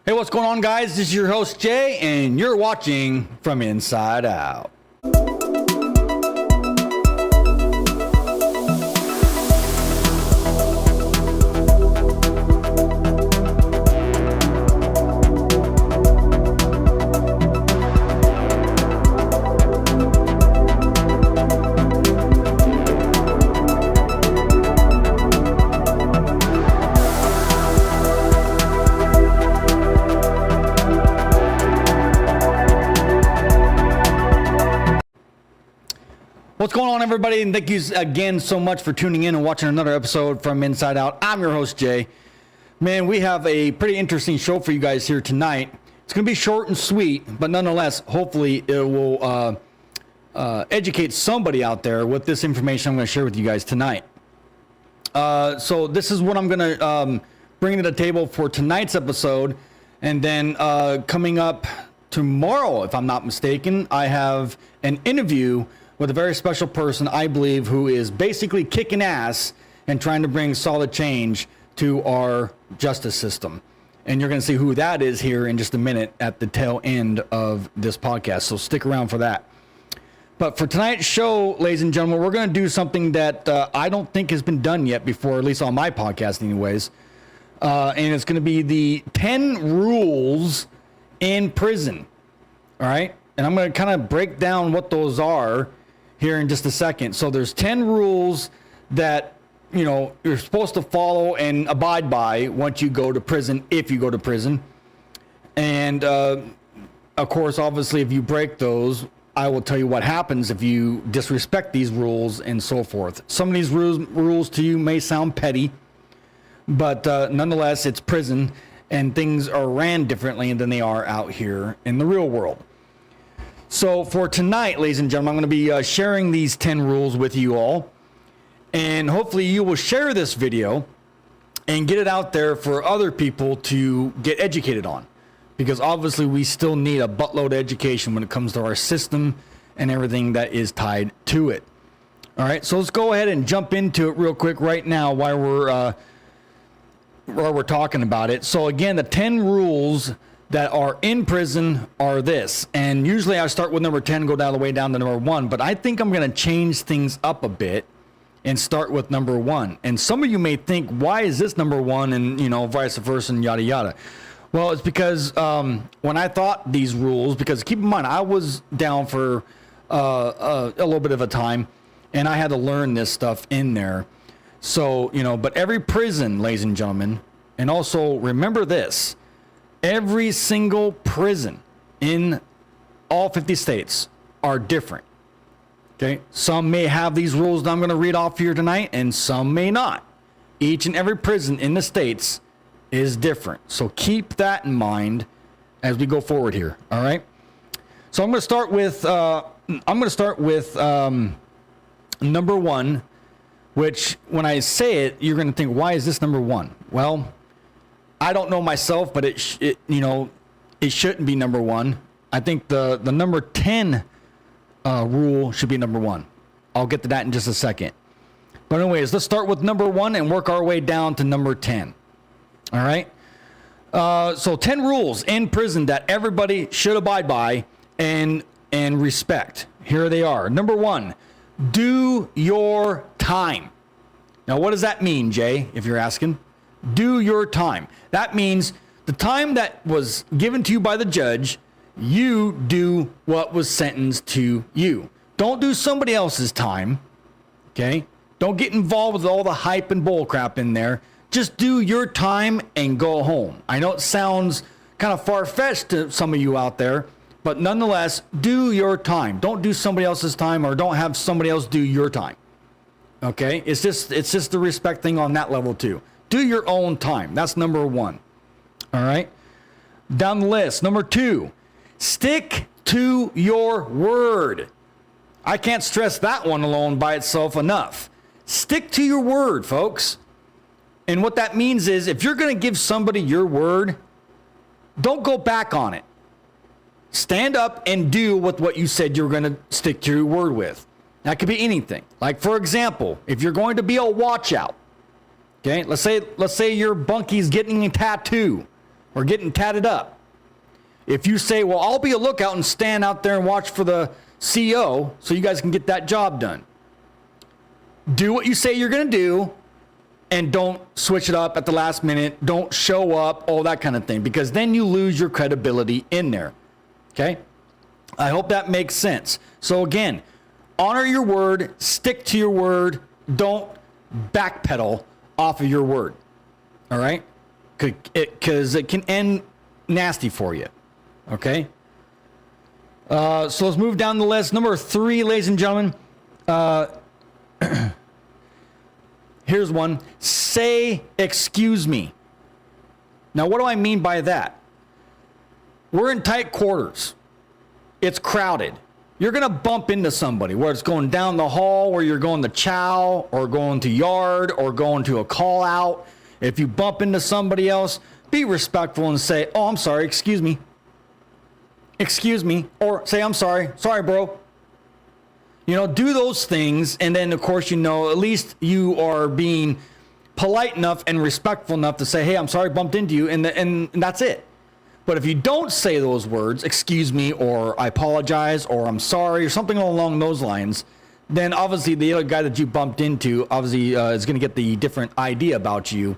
Hey, what's going on, guys? This is your host, Jay, and you're watching From Inside Out. What's going on, everybody? And thank you again so much for tuning in and watching another episode from Inside Out. I'm your host, Jay. Man, we have a pretty interesting show for you guys here tonight. It's going to be short and sweet, but nonetheless, hopefully it will educate somebody out there with this information I'm going to share with you guys tonight. So this is what I'm going to bring to the table for tonight's episode. And then coming up tomorrow, if I'm not mistaken, I have an interview with a very special person, I believe, who is basically kicking ass and trying to bring solid change to our justice system. And you're going to see who that is here in just a minute at the tail end of this podcast. So stick around for that. But for tonight's show, ladies and gentlemen, we're going to do something that I don't think has been done yet before, at least on my podcast anyways. And it's going to be the 10 rules in prison. All right? And I'm going to kind of break down what those are here in just a second. So there's 10 rules that, you know, you're supposed to follow and abide by once you go to prison, if you go to prison. And, of course, obviously, if you break those, I will tell you what happens if you disrespect these rules and so forth. Some of these rules to you may sound petty, but nonetheless, it's prison, and things are ran differently than they are out here in the real world. So for tonight, ladies and gentlemen, I'm going to be sharing these 10 rules with you all. And hopefully you will share this video and get it out there for other people to get educated on. Because obviously we still need a buttload of education when it comes to our system and everything that is tied to it. All right, so let's go ahead and jump into it real quick right now while we're talking about it. So again, the 10 rules that are in prison are this. And usually I start with number 10, go down the way down to number 1. But I think I'm going to change things up a bit and start with number 1. And some of you may think, why is this number 1 and, you know, vice versa and yada yada. Well, it's because when I thought these rules, because keep in mind, I was down for a little bit of a time and I had to learn this stuff in there. So, you know, but every prison, ladies and gentlemen, and also remember this, every single prison in all 50 states are different. Okay? Some may have these rules that I'm going to read off here tonight, and some may not. Each and every prison in the states is different. So keep that in mind as we go forward here. All right? So I'm going to start with number 1, which when I say it, you're going to think, why is this number 1? Well, I don't know myself, but it shouldn't be number 1. I think the number 10 rule should be number 1. I'll get to that in just a second. But anyways, let's start with number 1 and work our way down to number 10. All right? So 10 rules in prison that everybody should abide by and respect. Here they are. Number 1, do your time. Now, what does that mean, Jay, if you're asking? Do your time. That means the time that was given to you by the judge, you do what was sentenced to you. Don't do somebody else's time, okay? Don't get involved with all the hype and bull crap in there. Just do your time and go home. I know it sounds kind of far-fetched to some of you out there, but nonetheless, do your time. Don't do somebody else's time, or don't have somebody else do your time, okay? It's just the respect thing on that level too. Do your own time. That's number 1. All right. Down the list. Number 2, stick to your word. I can't stress that one alone by itself enough. Stick to your word, folks. And what that means is if you're going to give somebody your word, don't go back on it. Stand up and do with what you said you were going to stick to your word with. That could be anything. Like, for example, if you're going to be a watch out, okay, let's say your bunky's getting a tattoo, or getting tatted up. If you say, well, I'll be a lookout and stand out there and watch for the CO so you guys can get that job done. Do what you say you're going to do, and don't switch it up at the last minute. Don't show up, all that kind of thing, because then you lose your credibility in there. Okay? I hope that makes sense. So again, honor your word, stick to your word, don't backpedal off of your word. All right? Because it can end nasty for you. Okay? So let's move down the list. Number 3, ladies and gentlemen. Here's one. Say, excuse me. Now, what do I mean by that? We're in tight quarters. It's crowded. You're going to bump into somebody, whether it's going down the hall, where you're going to chow, or going to yard, or going to a call out. If you bump into somebody else, be respectful and say, oh, I'm sorry, excuse me. Excuse me. Or say, I'm sorry. Sorry, bro. You know, do those things, and then, of course, you know, at least you are being polite enough and respectful enough to say, hey, I'm sorry, bumped into you, and that's it. But if you don't say those words, excuse me, or I apologize, or I'm sorry, or something along those lines, then obviously the other guy that you bumped into obviously is going to get the different idea about you,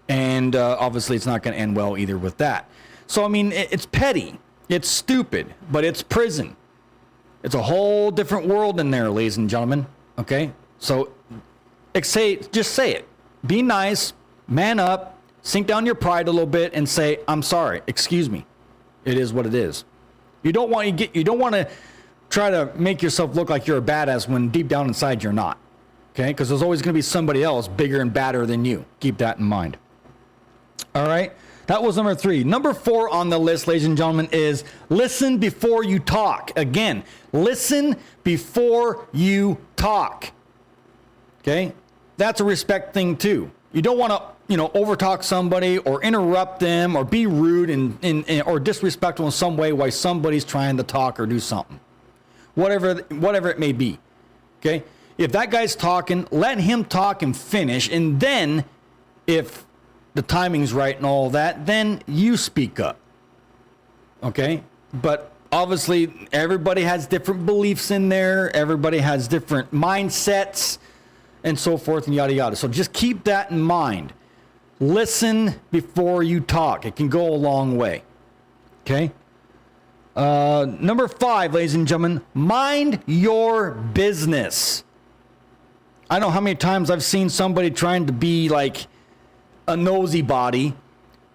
and obviously it's not going to end well either with that. So, I mean, it's petty, it's stupid, but it's prison. It's a whole different world in there, ladies and gentlemen, okay? So just say it. Be nice, man up, sink down your pride a little bit and say, I'm sorry, excuse me. It is what it is. You don't want to try to make yourself look like you're a badass when deep down inside you're not, okay? Because there's always going to be somebody else bigger and badder than you. Keep that in mind. All right? That was number 3. Number 4 on the list, ladies and gentlemen, is listen before you talk. Again, listen before you talk. Okay? That's a respect thing too. You don't want to, overtalk somebody or interrupt them or be rude or disrespectful in some way while somebody's trying to talk or do something. Whatever it may be. Okay? If that guy's talking, let him talk and finish, and then if the timing's right and all that, then you speak up. Okay? But obviously, everybody has different beliefs in there. Everybody has different mindsets and so forth and yada yada. So just keep that in mind. Listen before you talk. It can go a long way. Okay? Number 5, ladies and gentlemen, mind your business. I don't know how many times I've seen somebody trying to be like a nosy body,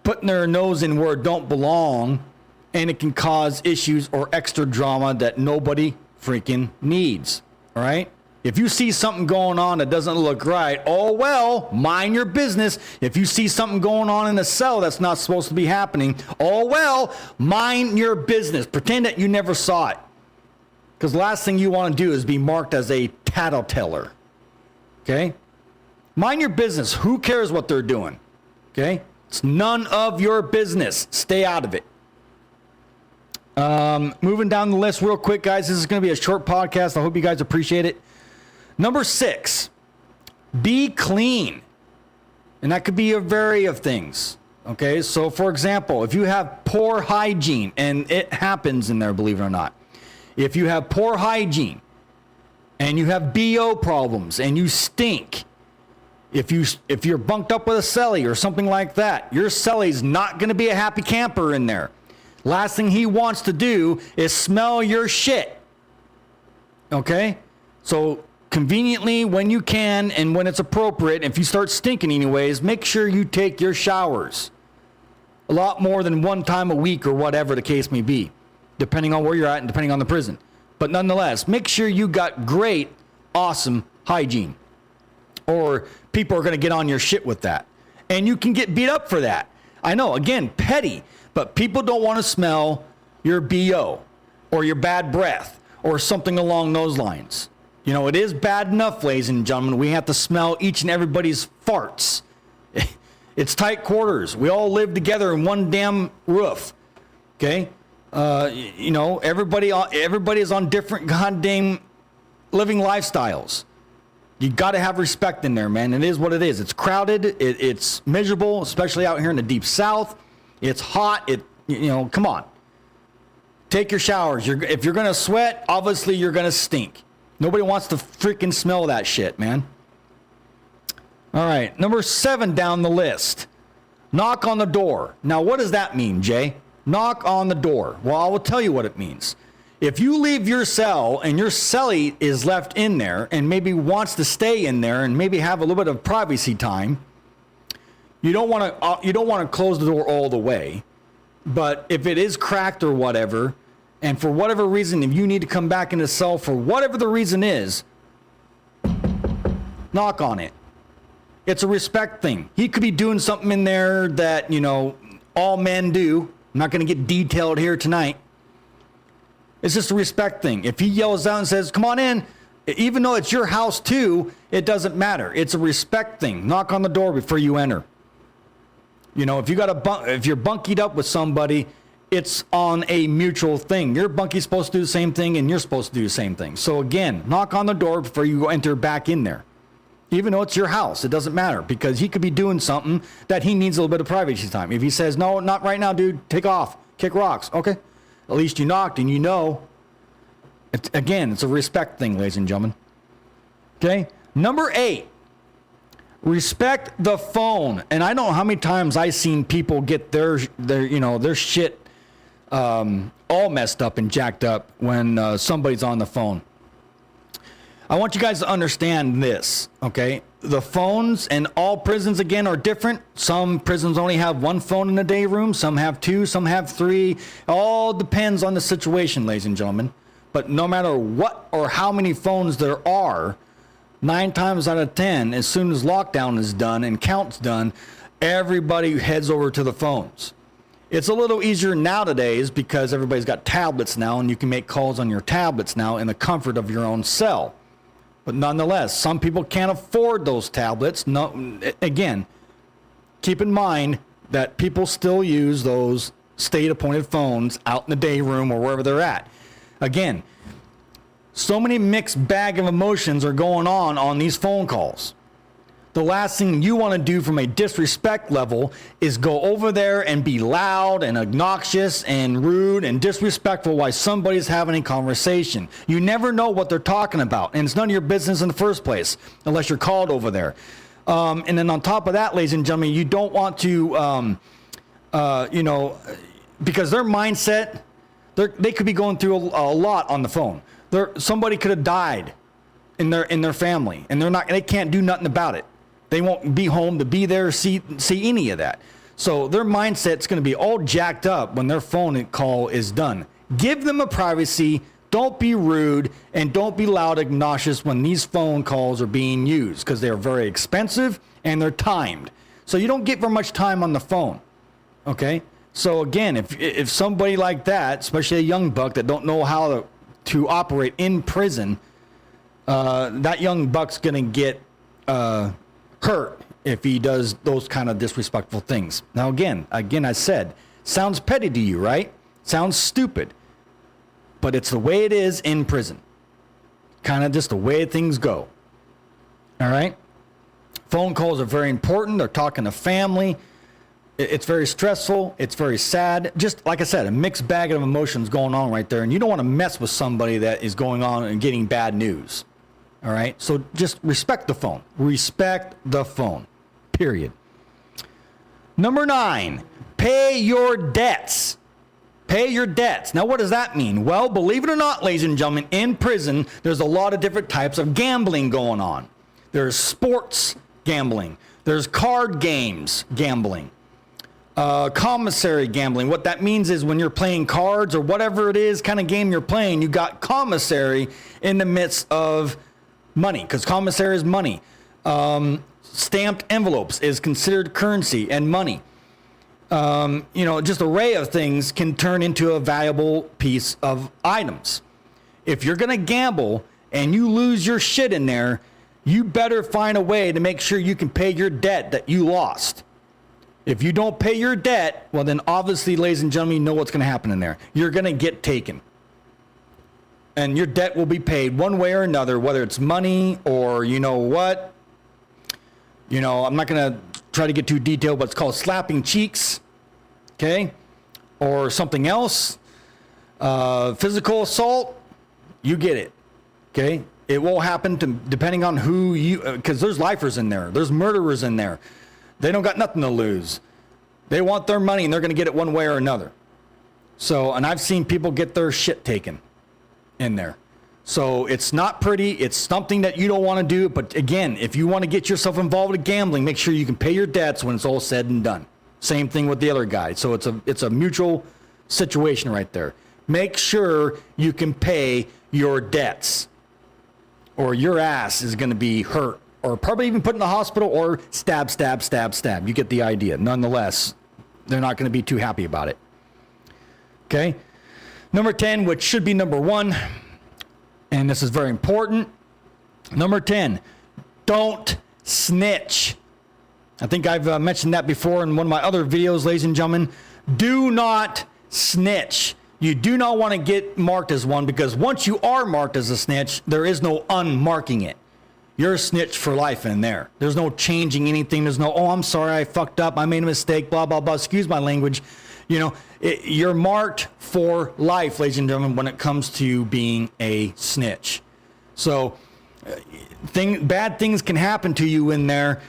putting their nose in where it don't belong, and it can cause issues or extra drama that nobody freaking needs. All right? If you see something going on that doesn't look right, oh well, mind your business. If you see something going on in a cell that's not supposed to be happening, oh well, mind your business. Pretend that you never saw it. Because the last thing you want to do is be marked as a tattleteller. Okay? Mind your business. Who cares what they're doing? Okay? It's none of your business. Stay out of it. Moving down the list real quick, guys. This is going to be a short podcast. I hope you guys appreciate it. Number 6, be clean. And that could be a variety of things. Okay? So, for example, if you have poor hygiene, and it happens in there, believe it or not. If you have poor hygiene, and you have BO problems, and you stink, if you're bunked up with a cellie or something like that, your cellie's not going to be a happy camper in there. Last thing he wants to do is smell your shit. Okay? So conveniently, when you can and when it's appropriate, if you start stinking anyways, make sure you take your showers. A lot more than one time a week or whatever the case may be, depending on where you're at and depending on the prison. But nonetheless, make sure you got great, awesome hygiene. Or people are going to get on your shit with that. And you can get beat up for that. I know, again, petty. But people don't want to smell your BO or your bad breath or something along those lines. You know, it is bad enough, ladies and gentlemen. We have to smell each and everybody's farts. It's tight quarters. We all live together in one damn roof. Okay? Everybody is on different goddamn living lifestyles. You got to have respect in there, man. It is what it is. It's crowded. It's miserable, especially out here in the deep south. It's hot. Come on. Take your showers. If you're going to sweat, obviously you're going to stink. Nobody wants to freaking smell that shit, man. All right, number 7 down the list. Knock on the door. Now, what does that mean, Jay? Knock on the door. Well, I will tell you what it means. If you leave your cell and your cellie is left in there and maybe wants to stay in there and maybe have a little bit of privacy time, you don't want to close the door all the way. But if it is cracked or whatever, and for whatever reason, if you need to come back in the cell for whatever the reason is, knock on it. It's a respect thing. He could be doing something in there that, all men do. I'm not going to get detailed here tonight. It's just a respect thing. If he yells out and says, come on in, even though it's your house too, it doesn't matter. It's a respect thing. Knock on the door before you enter. If if you're bunkied up with somebody, it's on a mutual thing. Your bunky's supposed to do the same thing and you're supposed to do the same thing. So again, knock on the door before you enter back in there. Even though it's your house, it doesn't matter because he could be doing something that he needs a little bit of privacy time. If he says, no, not right now, dude, take off, kick rocks. Okay. At least you knocked and it's a respect thing, ladies and gentlemen. Okay. Number 8, respect the phone. And I don't know how many times I've seen people get their shit all messed up and jacked up when somebody's on the phone. I want you guys to understand this, okay? The phones in all prisons, again, are different. Some prisons only have 1 phone in the day room. Some have 2. Some have 3. All depends on the situation, ladies and gentlemen. But no matter what or how many phones there are, 9 times out of 10, as soon as lockdown is done and count's done, everybody heads over to the phones. It's a little easier nowadays because everybody's got tablets now and you can make calls on your tablets now in the comfort of your own cell. But nonetheless, some people can't afford those tablets. No, again, keep in mind that people still use those state-appointed phones out in the day room or wherever they're at. Again, so many mixed bag of emotions are going on these phone calls. The last thing you want to do from a disrespect level is go over there and be loud and obnoxious and rude and disrespectful while somebody's having a conversation. You never know what they're talking about, and it's none of your business in the first place unless you're called over there. And then on top of that, ladies and gentlemen, you don't want to, because their mindset, they could be going through a lot on the phone. Somebody could have died in their family, and they can't do nothing about it. They won't be home to be there, see any of that. So their mindset's going to be all jacked up when their phone call is done. Give them a privacy. Don't be rude and don't be loud, obnoxious when these phone calls are being used because they're very expensive and they're timed. So you don't get very much time on the phone. Okay. So again, if somebody like that, especially a young buck that don't know how to operate in prison, that young buck's going to get hurt if he does those kind of disrespectful things. Now, again, I said, sounds petty to you, right? Sounds stupid. But it's the way it is in prison. Kind of just the way things go. All right? Phone calls are very important. They're talking to family. It's very stressful. It's very sad. Just like I said, a mixed bag of emotions going on right there. And you don't want to mess with somebody that is going on and getting bad news. All right? So just respect the phone. Respect the phone. Period. Number 9, pay your debts. Pay your debts. Now, what does that mean? Well, believe it or not, ladies and gentlemen, in prison, there's a lot of different types of gambling going on. There's sports gambling. There's card games gambling. Commissary gambling. What that means is when you're playing cards or whatever it is kind of game you're playing, you got commissary in the midst of money, because commissary is money. Stamped envelopes is considered currency and money. Just an array of things can turn into a valuable piece of items. If you're going to gamble and you lose your shit in there, you better find a way to make sure you can pay your debt that you lost. If you don't pay your debt, well then obviously, ladies and gentlemen, you know what's going to happen in there. You're going to get taken. And your debt will be paid one way or another, whether it's money or you know what. I'm not going to try to get too detailed, but it's called slapping cheeks. okay, or something else, physical assault, you get it, okay? It will happen depending on who you, because there's lifers in there. There's murderers in there. They don't got nothing to lose. They want their money and they're going to get it one way or another. So, and I've seen people get their shit taken in there. So it's not pretty. It's something that you don't want to do. But again, if you want to get yourself involved in gambling, make sure you can pay your debts when it's all said and done. Same thing with the other guy. So it's a mutual situation right there. Make sure you can pay your debts, or your ass is going to be hurt, or probably even put in the hospital, or stab. You get the idea. Nonetheless, they're not going to be too happy about it. Okay? Number 10, which should be number 1, and this is very important. Number 10, don't snitch. I think I've mentioned that before in one of my other videos, ladies and gentlemen. Do not snitch. You do not want to get marked as one, because once you are marked as a snitch, there is no unmarking it. You're a snitch for life in there. There's no changing anything. There's no, oh, I'm sorry, I fucked up, I made a mistake, blah, blah, blah. Excuse my language. You know, you're marked for life, ladies and gentlemen, when it comes to being a snitch. So bad things can happen to you in there.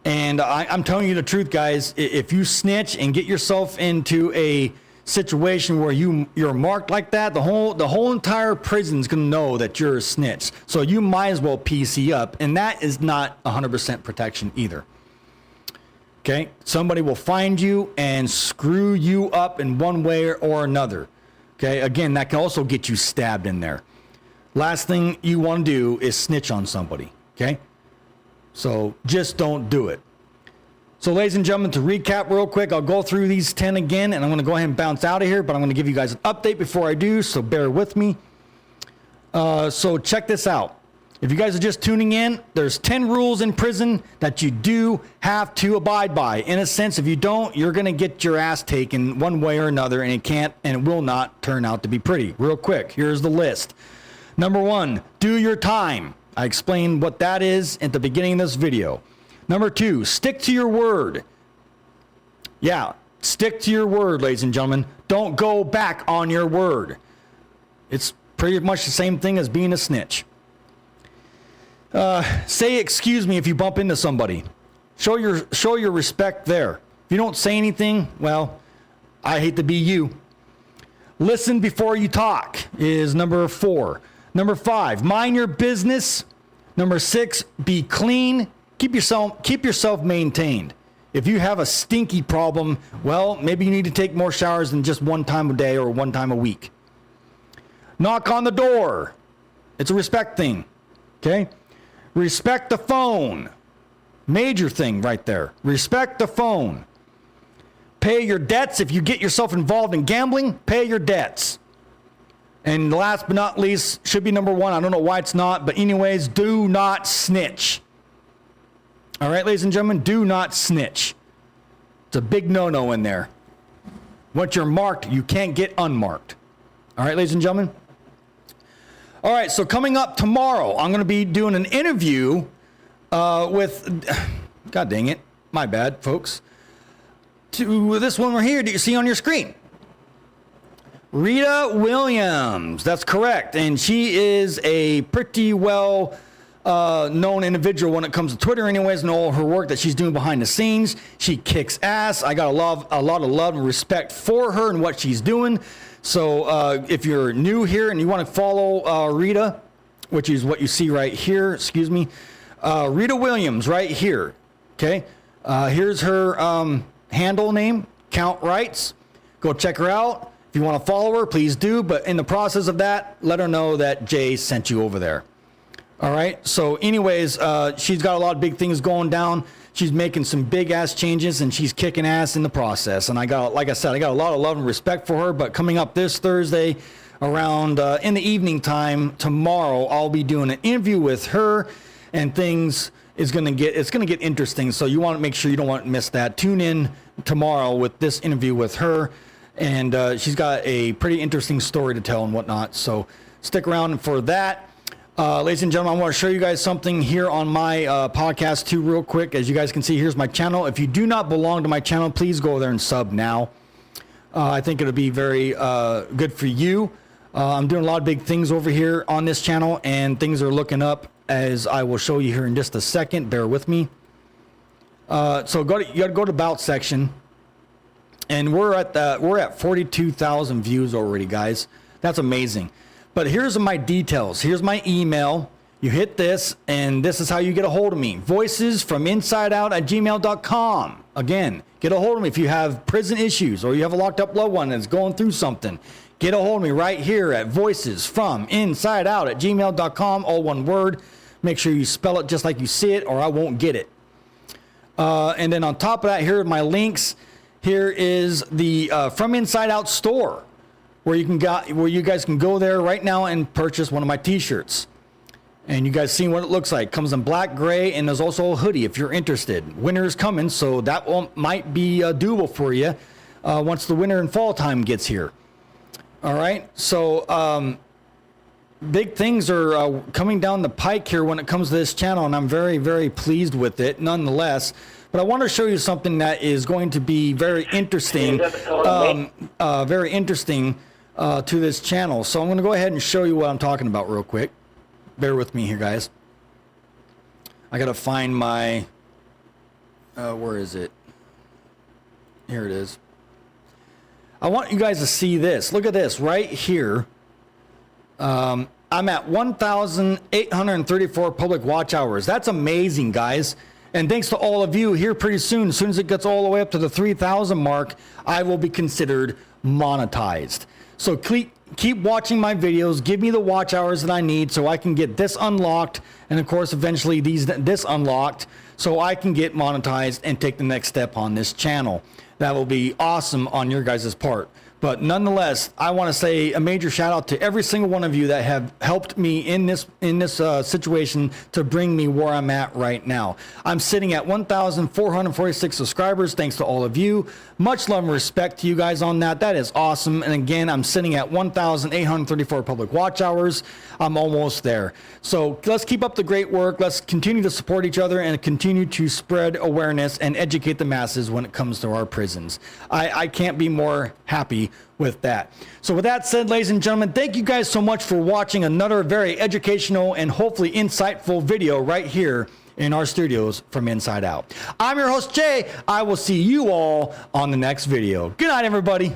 And I'm telling you the truth, guys. If you snitch and get yourself into a situation where you're marked like that, the whole entire prison's gonna know that you're a snitch. So you might as well PC up, and that is not 100% protection either. Okay, somebody will find you and screw you up in one way or another. Okay, again, that can also get you stabbed in there. Last thing you want to do is snitch on somebody. Okay, so just don't do it. So, ladies and gentlemen, to recap real quick, I'll go through these 10 again, and I'm going to go ahead and bounce out of here, but I'm going to give you guys an update before I do, so bear with me. So check this out. If you guys are just tuning in, there's 10 rules in prison that you do have to abide by. In a sense, if you don't, you're going to get your ass taken one way or another, and it can't and it will not turn out to be pretty. Real quick, here's the list. Number 1, do your time. I explained what that is at the beginning of this video. Number 2, stick to your word. Yeah, stick to your word, ladies and gentlemen. Don't go back on your word. It's pretty much the same thing as being a snitch. Say excuse me if you bump into somebody. Show your respect there. If you don't say anything, well, I hate to be you. Listen before you talk is number 4. Number 5, mind your business. Number 6, be clean. Keep yourself maintained. If you have a stinky problem, well, maybe you need to take more showers than just one time a day or one time a week. Knock on the door. It's a respect thing. Okay? Respect the phone. Major thing right there. Respect the phone. Pay your debts. If you get yourself involved in gambling, pay your debts. And last but not least, should be number 1. I don't know why it's not, but anyways, do not snitch. All right, ladies and gentlemen, do not snitch. It's a big no-no in there. Once you're marked, you can't get unmarked. All right, ladies and gentlemen. All right, so coming up tomorrow, I'm going to be doing an interview with, God dang it, my bad, folks, to this one right here that you see on your screen. Rita Williams, that's correct. And she is a pretty well known individual when it comes to Twitter anyways, and all her work that she's doing behind the scenes. She kicks ass. I got a lot of love and respect for her and what she's doing. So if you're new here and you want to follow Rita, which is what you see right here, excuse me, Rita Williams right here, okay? Here's her handle name, Count Rights. Go check her out. If you want to follow her, please do. But in the process of that, let her know that Jay sent you over there. All right. So anyways, she's got a lot of big things going down. She's making some big ass changes and she's kicking ass in the process. And like I said, I got a lot of love and respect for her. But coming up this Thursday around in the evening time tomorrow, I'll be doing an interview with her, and things it's going to get interesting. So you want to make sure you don't want to miss that. Tune in tomorrow with this interview with her. And she's got a pretty interesting story to tell and whatnot. So stick around for that. Ladies and gentlemen, I want to show you guys something here on my podcast too real quick. As you guys can see, here's my channel. If you do not belong to my channel, please go there and sub now. I think it'll be very good for you. I'm doing a lot of big things over here on this channel, and things are looking up, as I will show you here in just a second. Bear with me. So you got to go to About section, and we're at 42,000 views already, guys. That's amazing. But here's my details. Here's my email. You hit this, and this is how you get a hold of me. voicesfrominsideout@gmail.com. Again, get a hold of me if you have prison issues or you have a locked up loved one that's going through something. Get a hold of me right here at voicesfrominsideout@gmail.com, all one word. Make sure you spell it just like you see it, or I won't get it. And then on top of that, here are my links. Here is the From Inside Out store, where you guys can go there right now and purchase one of my t-shirts. And you guys see what it looks like. Comes in black, gray, and there's also a hoodie if you're interested. Winter is coming, so that might be doable for you once the winter and fall time gets here. All right, so big things are coming down the pike here when it comes to this channel, and I'm very, very pleased with it nonetheless. But I want to show you something that is going to be very interesting, to this channel. So I'm going to go ahead and show you what I'm talking about real quick. Bear with me here, guys. I got to find my, where is it? Here it is. I want you guys to see this. Look at this right here. I'm at 1,834 public watch hours. That's amazing, guys. And thanks to all of you here, pretty soon, as soon as it gets all the way up to the 3,000 mark, I will be considered monetized. So keep watching my videos. Give me the watch hours that I need so I can get this unlocked, and of course eventually this unlocked, so I can get monetized and take the next step on this channel. That will be awesome on your guys' part. But nonetheless, I want to say a major shout out to every single one of you that have helped me in this situation to bring me where I'm at right now. I'm sitting at 1,446 subscribers, thanks to all of you. Much love and respect to you guys on that. That is awesome. And again, I'm sitting at 1,834 public watch hours. I'm almost there. So let's keep up the great work. Let's continue to support each other and continue to spread awareness and educate the masses when it comes to our prisons. I can't be more happy with that. So with that said, ladies and gentlemen, thank you guys so much for watching another very educational and hopefully insightful video right here in our studios from Inside Out. I'm your host, Jay. I will see you all on the next video. Good night, everybody.